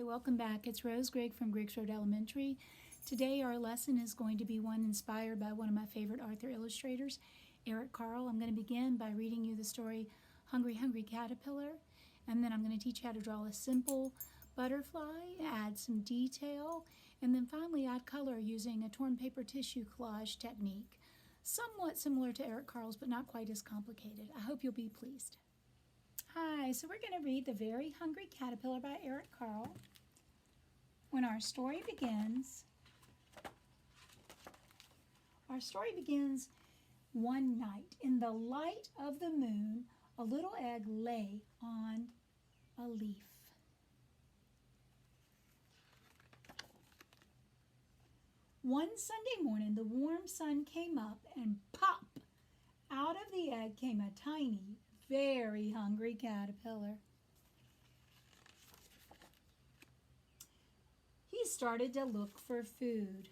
welcome back. It's Rose Grigg from Griggs Road Elementary. Today our lesson is going to be one inspired by one of my favorite author illustrators, Carle. I'm going to begin by reading you the story Hungry, Hungry Caterpillar, and then I'm going to teach you how to draw a simple butterfly, add some detail, and then finally add color using a torn paper tissue collage technique. Somewhat similar to Carle's, but not quite as complicated. I hope you'll be pleased. Hi, so we're going to read The Very Hungry Caterpillar by Carle. When our story begins one night. In the light of the moon, a little egg lay on a leaf. One Sunday morning, the warm sun came up and pop! Out of the egg came a tiny, very hungry caterpillar. He started to look for food.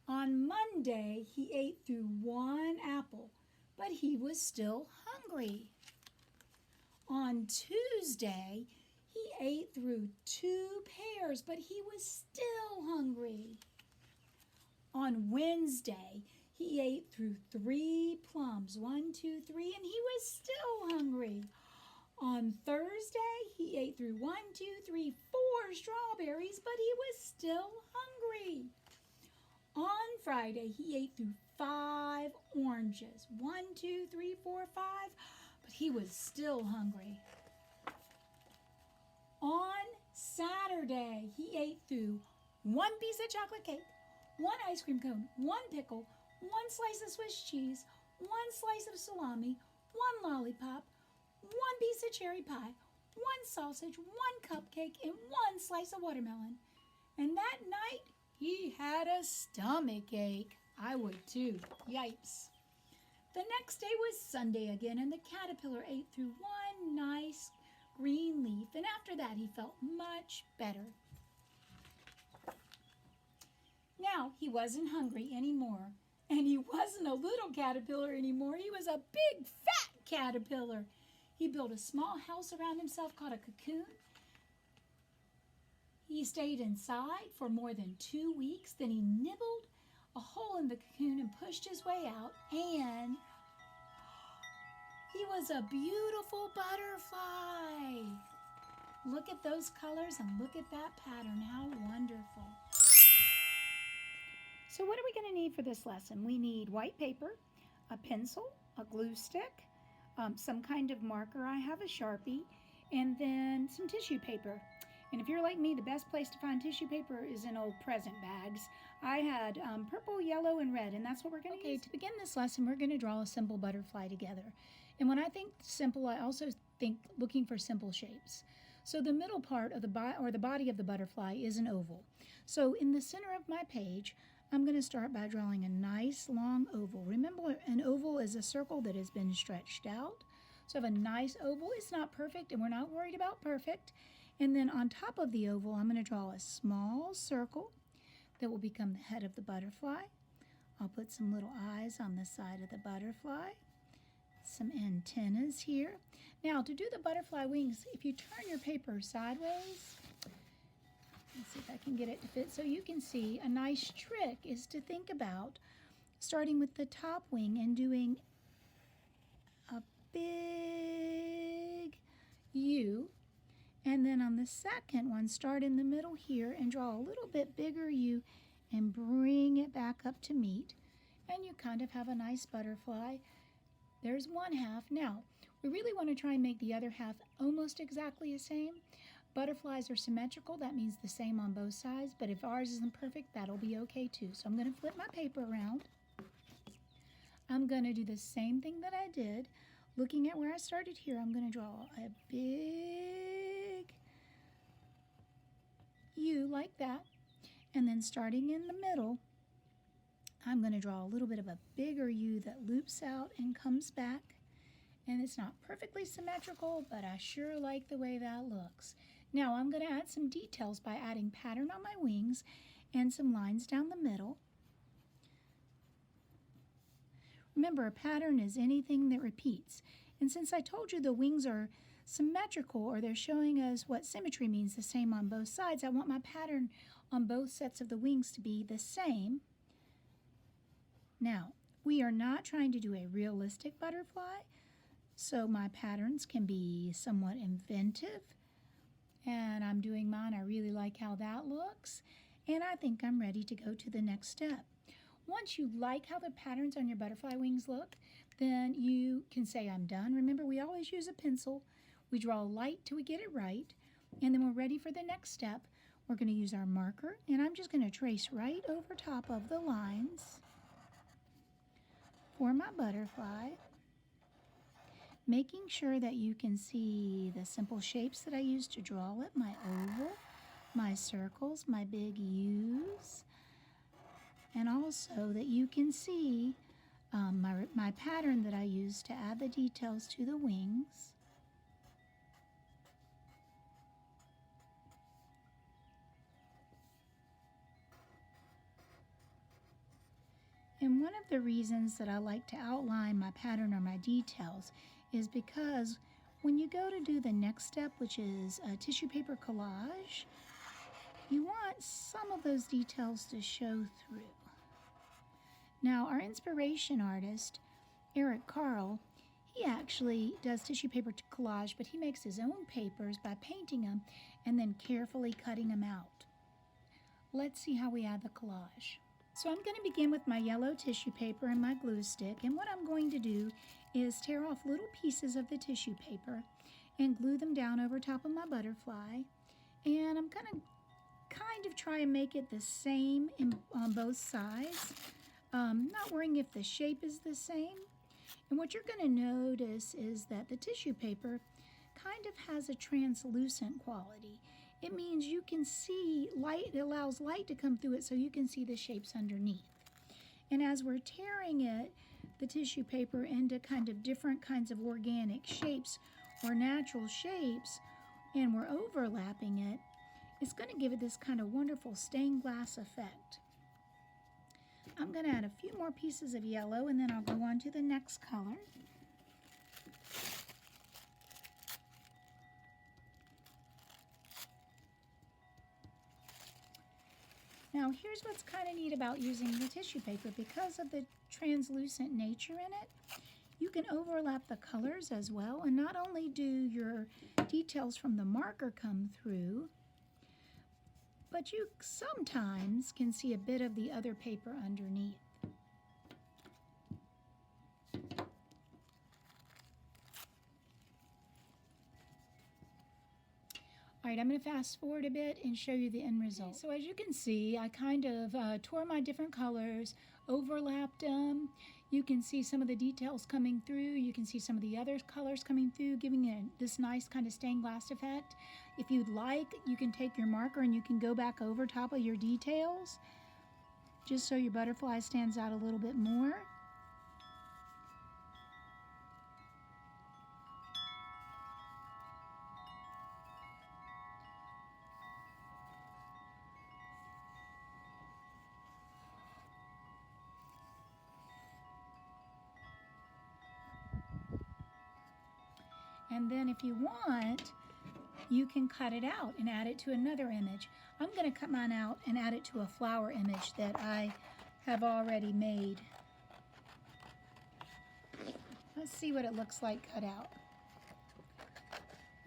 On Monday, he ate through one apple, but he was still hungry. On Tuesday, he ate through 2 pears, but he was still hungry. On Wednesday, he ate through 3 plums, 1, 2, 3, and he was still hungry. On Thursday, he ate through 1, 2, 3, 4 strawberries, but he was still hungry. On Friday, he ate through 5 oranges, 1, 2, 3, 4, 5, but he was still hungry. On Saturday, he ate through 1 piece of chocolate cake, 1 ice cream cone, 1 pickle, 1 slice of Swiss cheese, 1 slice of salami, 1 lollipop, 1 piece of cherry pie, 1 sausage, 1 cupcake, and 1 slice of watermelon. And that night, he had a stomach ache. I would too. Yipes. The next day was Sunday again, and the caterpillar ate through 1 nice green leaf, and after that he felt much better. Now, he wasn't hungry anymore, and he wasn't a little caterpillar anymore. He was a big, fat caterpillar. He built a small house around himself called a cocoon. He stayed inside for more than 2 weeks. Then he nibbled a hole in the cocoon and pushed his way out, and he was a beautiful butterfly. Look at those colors and look at that pattern. How wonderful. So what are we going to need for this lesson? We need white paper, a pencil, a glue stick, some kind of marker. I have a Sharpie, and then some tissue paper. And if you're like me, the best place to find tissue paper is in old present bags. I had purple, yellow, and red, and that's what we're going to use. To begin this lesson, we're going to draw a simple butterfly together. And when I think simple, I also think looking for simple shapes. So the middle part of the body of the butterfly is an oval. So in the center of my page, I'm going to start by drawing a nice long oval. Remember, an oval is a circle that has been stretched out. So I have a nice oval. It's not perfect, and we're not worried about perfect. And then on top of the oval, I'm going to draw a small circle that will become the head of the butterfly. I'll put some little eyes on the side of the butterfly, some antennas here. Now, to do the butterfly wings, if you turn your paper sideways, let's see if I can get it to fit so you can see, a nice trick is to think about starting with the top wing and doing a big U. And then on the second one, start in the middle here and draw a little bit bigger U and bring it back up to meet. And you kind of have a nice butterfly. There's one half. Now, we really want to try and make the other half almost exactly the same. Butterflies are symmetrical. That means the same on both sides. But if ours isn't perfect, that'll be okay too. So I'm going to flip my paper around. I'm going to do the same thing that I did. Looking at where I started here, I'm going to draw a big U like that. And then starting in the middle, I'm going to draw a little bit of a bigger U that loops out and comes back. And it's not perfectly symmetrical, but I sure like the way that looks. Now I'm going to add some details by adding pattern on my wings and some lines down the middle. Remember, a pattern is anything that repeats. And since I told you the wings are symmetrical, or they're showing us what symmetry means, the same on both sides, I want my pattern on both sets of the wings to be the same. Now, we are not trying to do a realistic butterfly, so my patterns can be somewhat inventive. And I'm doing mine. I really like how that looks. And I think I'm ready to go to the next step. Once you like how the patterns on your butterfly wings look, then you can say, I'm done. Remember, we always use a pencil. We draw light till we get it right. And then we're ready for the next step. We're going to use our marker. And I'm just going to trace right over top of the lines for my butterfly, making sure that you can see the simple shapes that I use to draw it, my oval, my circles, my big U's, and also that you can see my pattern that I use to add the details to the wings. And one of the reasons that I like to outline my pattern or my details is because when you go to do the next step, which is a tissue paper collage, you want some of those details to show through. Now, our inspiration artist, Carle, he actually does tissue paper collage, but he makes his own papers by painting them and then carefully cutting them out. Let's see how we add the collage. So I'm going to begin with my yellow tissue paper and my glue stick, and what I'm going to do is tear off little pieces of the tissue paper and glue them down over top of my butterfly. And I'm going to kind of try and make it the same on both sides, not worrying if the shape is the same. And what you're going to notice is that the tissue paper kind of has a translucent quality. It means you can see light, it allows light to come through it so you can see the shapes underneath. And as we're tearing it, the tissue paper into kind of different kinds of organic shapes or natural shapes, and we're overlapping it, it's going to give it this kind of wonderful stained glass effect. I'm going to add a few more pieces of yellow, and then I'll go on to the next color. Now, here's what's kind of neat about using the tissue paper. Because of the translucent nature in it, you can overlap the colors as well, and not only do your details from the marker come through, but you sometimes can see a bit of the other paper underneath. All right, I'm going to fast forward a bit and show you the end result. So as you can see, I kind of tore my different colors, overlapped them. You can see some of the details coming through. You can see some of the other colors coming through, giving it this nice kind of stained glass effect. If you'd like, you can take your marker and you can go back over top of your details, just so your butterfly stands out a little bit more. And then if you want, you can cut it out and add it to another image. I'm going to cut mine out and add it to a flower image that I have already made. Let's see what it looks like cut out.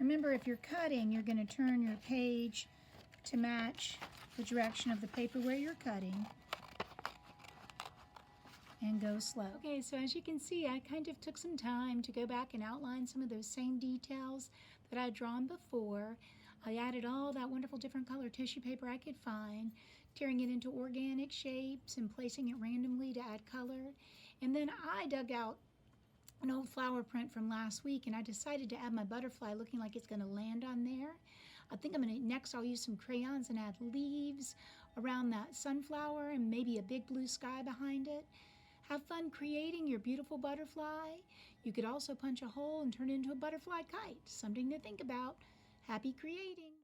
Remember, if you're cutting, you're going to turn your page to match the direction of the paper where you're cutting, and go slow. Okay, so as you can see, I kind of took some time to go back and outline some of those same details that I'd drawn before. I added all that wonderful different color tissue paper I could find, tearing it into organic shapes and placing it randomly to add color. And then I dug out an old flower print from last week, and I decided to add my butterfly looking like it's going to land on there. I think next I'll use some crayons and add leaves around that sunflower and maybe a big blue sky behind it. Have fun creating your beautiful butterfly. You could also punch a hole and turn it into a butterfly kite. Something to think about. Happy creating!